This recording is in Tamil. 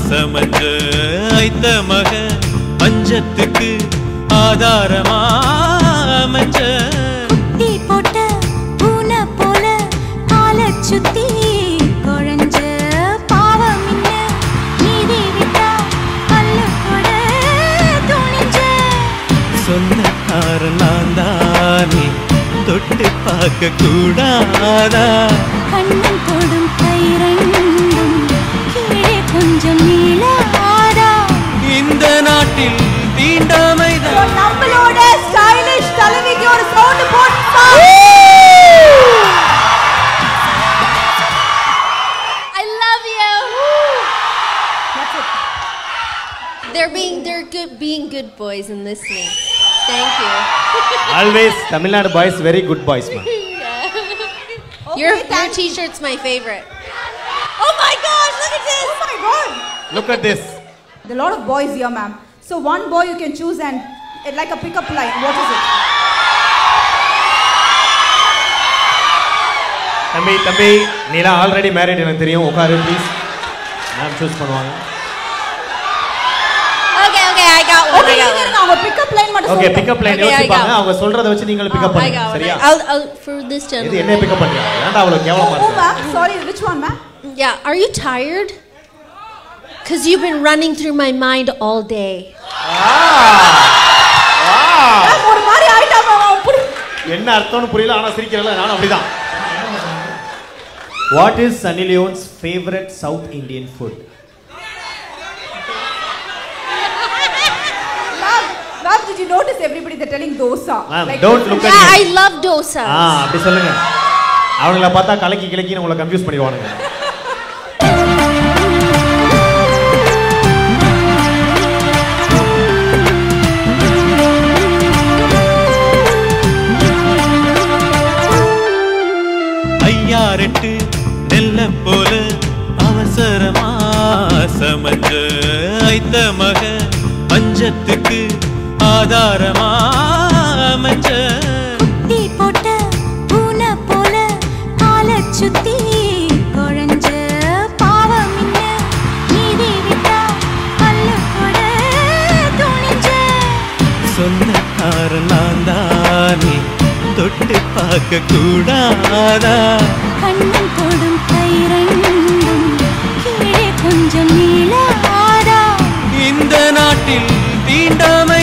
சமஞ்ச ஐத்த மக பஞ்சத்துக்கு ஆதாரமா அமைஞ்ச குட்டி போட்ட பூனை போல காலை சுத்தி குழஞ்ச பாவம் இல்ல நீதி விட்டா பல்ல கூட துணிஞ்ச சொன்னக்கார நான் தானே தொட்டு பார்க்க கூடாதா கண்ணன் தொடும் கை ரெண்டும் கீழே கொஞ்சம் நீளாதா இந்த நாட்டில் தீண்டாமைதான் நம்மளோட ஸ்டைலிஷ் தலைவிக்கு ஒரு சவுண்ட் போடுப்பா. I love you. That's it. They're being good boys and listening. Thank you. Always Tamil Nadu boys very good boys man. Your t-shirt's my favorite. Oh my gosh, look at this. Oh my god. Look at this. There are a lot of boys here, ma'am. So one boy you can choose and like a pickup line. What is it? தம்பி நீலா ஆல்ரெடி மேரிட் எனக்கு தெரியும். உட்காரு ப்ளீஸ். நான் சூஸ் பண்ணுவாங்க. Okay, I got one. Okay, அவங்க pickup line மட்டும் ஓகே சொல்லுங்க. பிக்கப் லைன் யோசிப்பாங்க. அவங்க சொல்றத வச்சு நீங்க பிக்கப் பண்ணுங்க. சரியா? I'll for this இது gentleman. என்ன பிக்கப் பண்றீங்க? ஏன்டா அவ்வளவு கேவலமா Oh, இருக்கு? ma'am. Sorry, which one, ma'am? Yeah, are you tired? Cuz you've been running through my mind all day. Ma'am, ஒரு மாதிரி ஆயிட்டா ma'am. என்ன அர்த்தம்னு புரியல ஆனா சிரிக்கிறல நானும் அப்படிதான். What is Sunny Leone's favorite South Indian food? Ma'am, did you notice everybody they're telling dosa? Ma'am, Like don't look at Yeah, me. I love dosa. அப்படி சொல்லுங்க. அவங்கள பார்த்தா கலக்கி கிளக்கின்னு உங்களை கன்ஃபியூஸ் பண்ணிடுவானுங்க. ஐயாரெட்டு நெல்ல போல அவசரமா சமஞ்ச ஐத்த மக பஞ்சத்துக்கு ஆதாரமா அமைஞ்ச குட்டி போட்ட பூனை போல காலை சுத்தி குழஞ்ச பாவம் இல்ல நீதி விட்டா பல்ல கூட துணிஞ்ச சொன்னக்கார நான் தானே தொட்டு பார்க்க கூடாதா கண்ணன் தொடும் கை ரெண்டும் கீழே கொஞ்சம் நீளாதா இந்த நாட்டில் தீண்டாமை